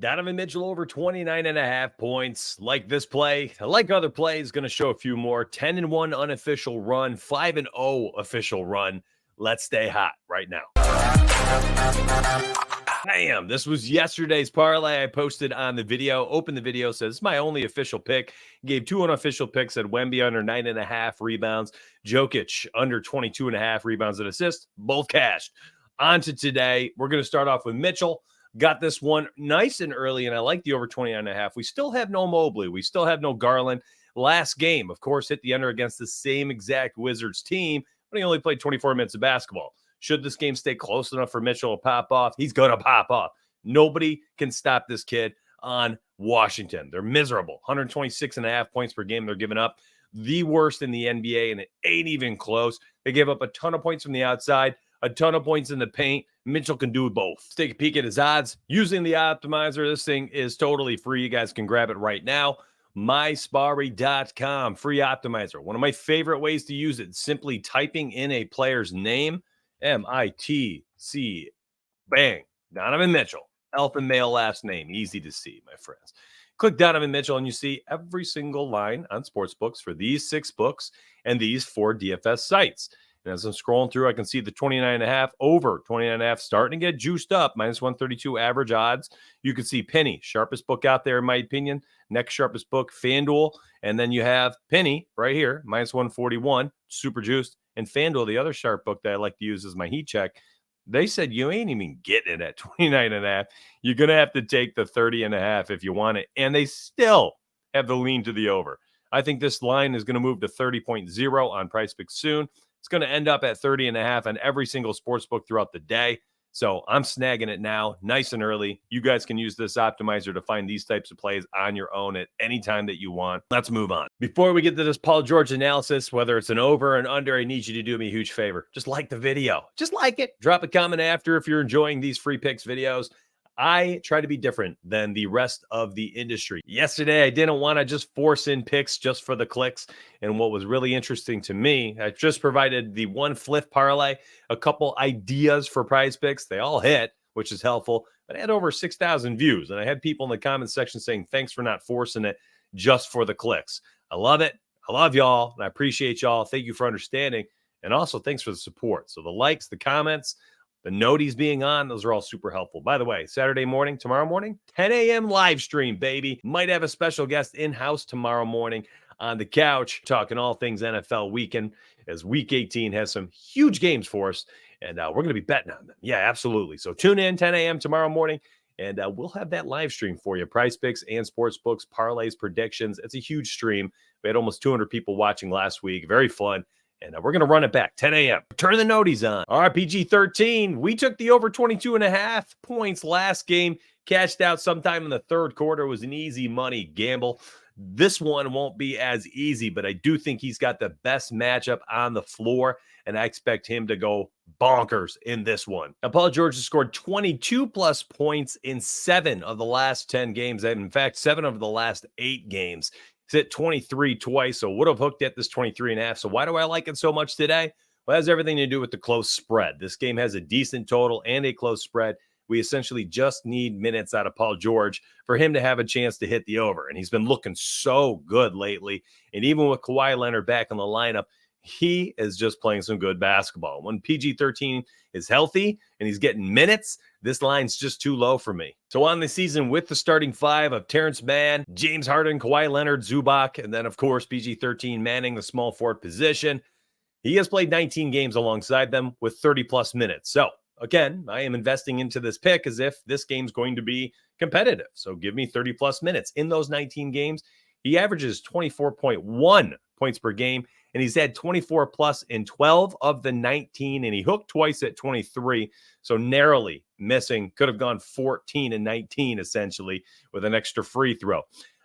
Donovan Mitchell over 29.5 points. Like this play, like other plays, going to show a few more. 10-1 unofficial run, 5-0 official run. Let's stay hot right now. Bam! This was yesterday's parlay I posted on the video. Open the video, says it's my only official pick. Gave two unofficial picks at Wemby under 9.5 rebounds. Jokic under 22.5 rebounds and assists. Both cashed. On to today. We're going to start off with Mitchell. Got this one nice and early, and I like the over 29.5. We still have no Mobley. We still have no Garland. Last game, of course, hit the under against the same exact Wizards team, but he only played 24 minutes of basketball. Should this game stay close enough for Mitchell to pop off? He's going to pop off. Nobody can stop this kid on Washington. They're miserable. 126.5 points per game they're giving up. The worst in the NBA, and it ain't even close. They gave up a ton of points from the outside, a ton of points in the paint. Mitchell can do both. Let's take a peek at his odds using the optimizer. This thing is totally free. You guys can grab it right now. MySparry.com, free optimizer. One of my favorite ways to use it, simply typing in a player's name, M-I-T-C, bang, Donovan Mitchell, alpha male last name, easy to see, my friends. Click Donovan Mitchell and you see every single line on sportsbooks for these 6 books and these 4 DFS sites. And as I'm scrolling through, I can see the 29.5 over 29.5 starting to get juiced up, minus 132 average odds. You can see Penny, sharpest book out there, in my opinion. Next sharpest book, FanDuel. And then you have Penny right here, minus 141, super juiced. And FanDuel, the other sharp book that I like to use as my heat check, they said you ain't even getting it at 29.5. You're going to have to take the 30.5 if you want it. And they still have the lean to the over. I think this line is going to move to 30.0 on PrizePicks soon. It's going to end up at 30.5 on every single sports book throughout the day. So I'm snagging it now, nice and early. You guys can use this optimizer to find these types of plays on your own at any time that you want. Let's move on. Before we get to this Paul George analysis, whether it's an over and under, I need you to do me a huge favor. Just like the video. Just like it. Drop a comment after if you're enjoying these free picks videos. I try to be different than the rest of the industry. Yesterday, I didn't want to just force in picks just for the clicks. And what was really interesting to me, I just provided the one flip parlay, a couple ideas for prize picks. They all hit, which is helpful. But I had over 6,000 views. And I had people in the comment section saying, thanks for not forcing it just for the clicks. I love it. I love y'all. And I appreciate y'all. Thank you for understanding. And also, thanks for the support. So the likes, the comments, the noties being on, those are all super helpful. By the way, Saturday morning, tomorrow morning, 10 a.m. live stream, baby. Might have a special guest in-house tomorrow morning on the couch, talking all things NFL weekend, as Week 18 has some huge games for us, and we're going to be betting on them. Yeah, absolutely. So tune in 10 a.m. tomorrow morning, and we'll have that live stream for you. Prize picks and sports books, parlays, predictions. It's a huge stream. We had almost 200 people watching last week. Very fun. And we're going to run it back, 10 a.m. Turn the noties on. RPG 13. We took the over 22.5 points last game. Cashed out sometime in the third quarter. It was an easy money gamble. This one won't be as easy, but I do think he's got the best matchup on the floor, and I expect him to go bonkers in this one. Now, Paul George has scored 22-plus points in 7 of the last 10 games. In fact, 7 of the last 8 games. He's hit 23 twice, so would have hooked at this 23.5. So why do I like it so much today? Well, it has everything to do with the close spread. This game has a decent total and a close spread. We essentially just need minutes out of Paul George for him to have a chance to hit the over. And he's been looking so good lately. And even with Kawhi Leonard back in the lineup, he is just playing some good basketball. When PG-13 is healthy and he's getting minutes, this line's just too low for me. So on the season with the starting 5 of Terrence Mann, James Harden, Kawhi Leonard, Zubac, and then, of course, PG-13 manning the small forward position, he has played 19 games alongside them with 30-plus minutes. So, again, I am investing into this pick as if this game's going to be competitive. So give me 30-plus minutes. In those 19 games, he averages 24.1 points per game, and he's had 24-plus in 12 of the 19, and he hooked twice at 23, so narrowly missing. Could have gone 14 and 19, essentially, with an extra free throw.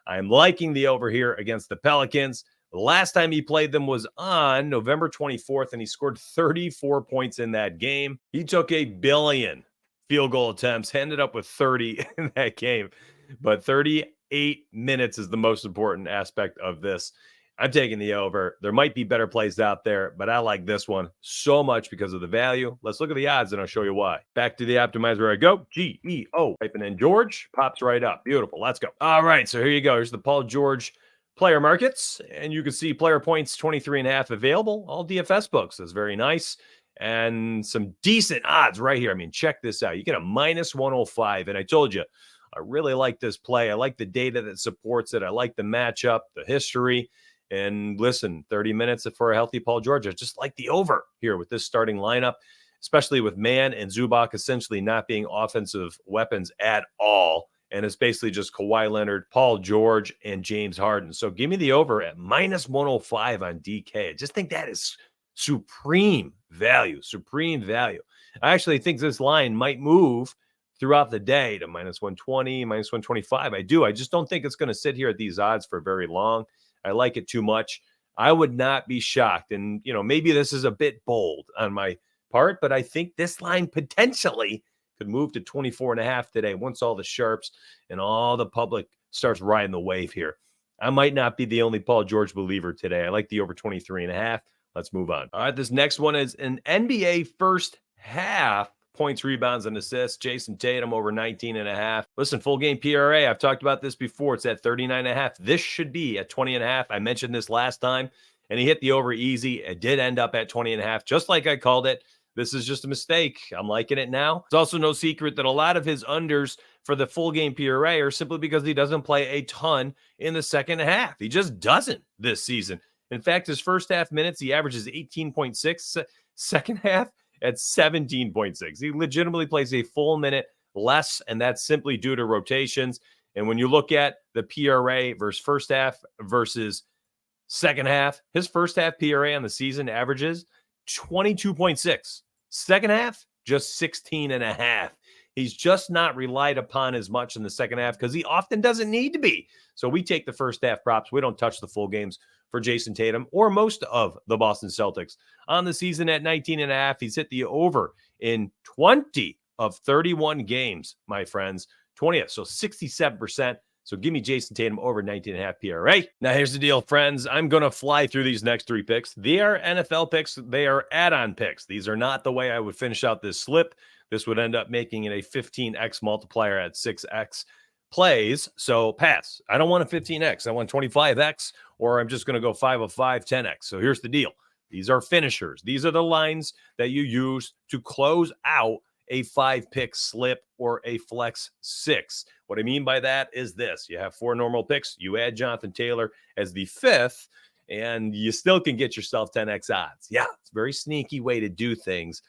I'm liking the over here against the Pelicans. The last time he played them was on November 24th, and he scored 34 points in that game. He took 1 billion field goal attempts, ended up with 30 in that game, but 38 minutes is the most important aspect of this. I'm taking the over. There might be better plays out there, but I like this one so much because of the value. Let's look at the odds and I'll show you why. Back to the optimizer I go. GEO. Typing in George, pops right up. Beautiful. Let's go. All right. So here you go. Here's the Paul George player markets. And you can see player points 23.5 available. All DFS books. That's very nice. And some decent odds right here. I mean, check this out. You get a minus 105. And I told you, I really like this play. I like the data that supports it. I like the matchup, the history. And listen, 30 minutes for a healthy Paul George. I just like the over here with this starting lineup, especially with Mann and Zubac essentially not being offensive weapons at all. And it's basically just Kawhi Leonard, Paul George, and James Harden. So give me the over at minus 105 on DK. I just think that is supreme value, supreme value. I actually think this line might move throughout the day to minus 120, minus 125. I do. I just don't think it's going to sit here at these odds for very long. I like it too much. I would not be shocked. And, maybe this is a bit bold on my part, but I think this line potentially could move to 24.5 today once all the sharps and all the public starts riding the wave here. I might not be the only Paul George believer today. I like the over 23.5. Let's move on. All right, this next one is an NBA first half points, rebounds, and assists. Jason Tatum over 19.5. Listen, full game PRA. I've talked about this before. It's at 39.5. This should be at 20.5. I mentioned this last time, and he hit the over easy. It did end up at 20.5, just like I called it. This is just a mistake. I'm liking it now. It's also no secret that a lot of his unders for the full game PRA are simply because he doesn't play a ton in the second half. He just doesn't this season. In fact, his first half minutes, he averages 18.6. Second half, at 17.6. He legitimately plays a full minute less, and that's simply due to rotations. And when you look at the PRA versus first half versus second half, his first half PRA on the season averages 22.6. Second half, just 16.5. He's just not relied upon as much in the second half because he often doesn't need to be. So we take the first half props. We don't touch the full games for Jason Tatum or most of the Boston Celtics. On the season at 19.5, he's hit the over in 20 of 31 games, my friends. 20th, so 67%. So give me Jason Tatum over 19.5 PRA. Now here's the deal, friends. I'm going to fly through these next three picks. They are NFL picks. They are add-on picks. These are not the way I would finish out this slip. This would end up making it a 15x multiplier at 6x plays. So pass. I don't want a 15x. I want 25x, or I'm just going to go 5 of 5, 10x. So here's the deal. These are finishers. These are the lines that you use to close out a 5-pick slip or a flex 6. What I mean by that is this. You have 4 normal picks. You add Jonathan Taylor as the 5th, and you still can get yourself 10x odds. Yeah, it's a very sneaky way to do things.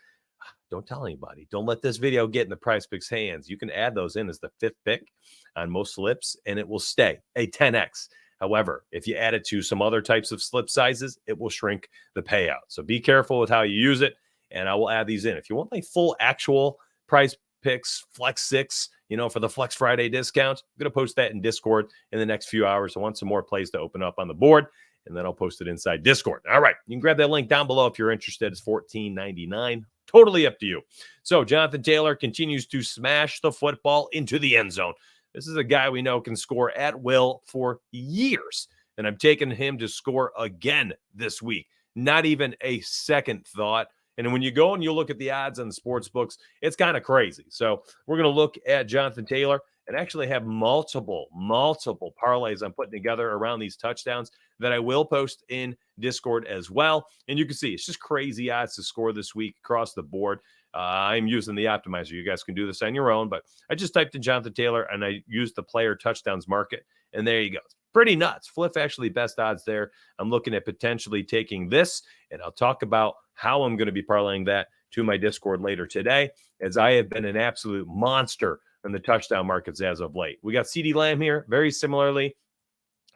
Don't tell anybody. Don't let this video get in the PrizePicks hands. You can add those in as the 5th pick on most slips, and it will stay a 10x. However, if you add it to some other types of slip sizes, it will shrink the payout. So be careful with how you use it, and I will add these in. If you want my full actual PrizePicks Flex 6, for the Flex Friday discount, I'm going to post that in Discord in the next few hours. I want some more plays to open up on the board, and then I'll post it inside Discord. All right, you can grab that link down below if you're interested. It's $14.99. Totally up to you. So Jonathan Taylor continues to smash the football into the end zone. This is a guy we know can score at will for years, and I'm taking him to score again this week. Not even a second thought. And when you go and you look at the odds on the sports books, it's kind of crazy. So we're going to look at Jonathan Taylor and actually have multiple parlays I'm putting together around these touchdowns that I will post in Discord as well. And you can see it's just crazy odds to score this week across the board. I'm using the optimizer. You guys can do this on your own, but I just typed in Jonathan Taylor and I used the player touchdowns market. And there you go. It's pretty nuts. Fliff actually best odds there. I'm looking at potentially taking this, and I'll talk about how I'm going to be parlaying that to my Discord later today, as I have been an absolute monster in the touchdown markets as of late. We got CeeDee Lamb here, very similarly.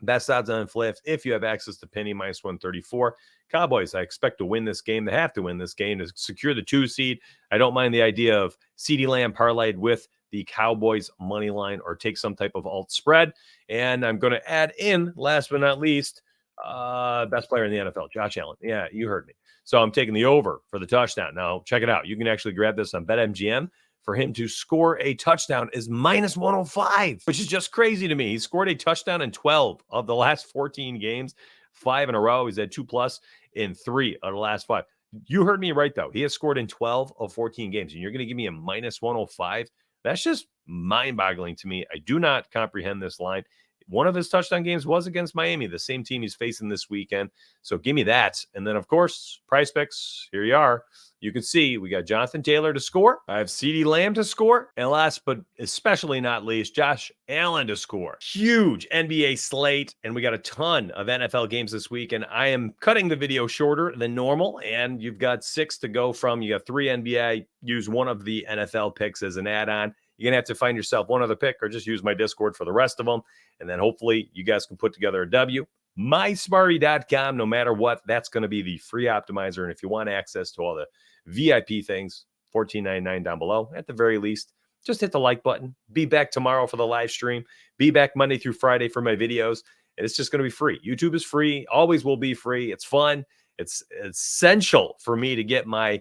Best odds on Fliff if you have access to Penny minus 134. Cowboys, I expect to win this game. They have to win this game to secure the 2 seed. I don't mind the idea of CeeDee Lamb parlayed with the Cowboys money line or take some type of alt spread. And I'm going to add in, last but not least, best player in the NFL, Josh Allen. Yeah, you heard me. So I'm taking the over for the touchdown. Now, check it out. You can actually grab this on BetMGM. For him to score a touchdown is minus 105, which is just crazy to me. He scored a touchdown in 12 of the last 14 games. 5 in a row. He's had 2+ in 3 out of the last 5. You heard me right, though. He has scored in 12 of 14 games, and you're going to give me a -105? That's just mind-boggling to me. I do not comprehend this line. One of his touchdown games was against Miami, the same team he's facing this weekend. So give me that. And then, of course, PrizePicks, here you are. You can see we got Jonathan Taylor to score. I have CeeDee Lamb to score. And last but especially not least, Josh Allen to score. Huge NBA slate. And we got a ton of NFL games this week. And I am cutting the video shorter than normal. And you've got 6 to go from. You got 3 NBA. Use one of the NFL picks as an add-on. You're going to have to find yourself one other pick or just use my Discord for the rest of them. And then hopefully you guys can put together a W. MySmarty.com, no matter what, that's going to be the free optimizer. And if you want access to all the VIP things, $14.99 down below. At the very least, just hit the like button. Be back tomorrow for the live stream. Be back Monday through Friday for my videos. And it's just going to be free. YouTube is free. Always will be free. It's fun. It's essential for me to get my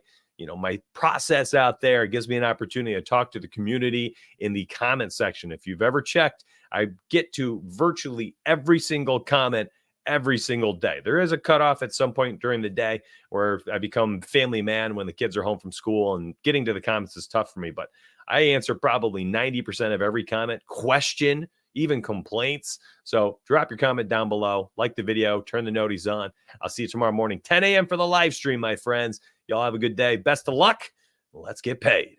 process out there. It gives me an opportunity to talk to the community in the comment section. If you've ever checked, I get to virtually every single comment every single day. There is a cutoff at some point during the day where I become family man when the kids are home from school, and getting to the comments is tough for me, but I answer probably 90% of every comment, question, even complaints. So drop your comment down below, like the video, turn the noties on. I'll see you tomorrow morning, 10 a.m. for the live stream, my friends. Y'all have a good day. Best of luck. Let's get paid.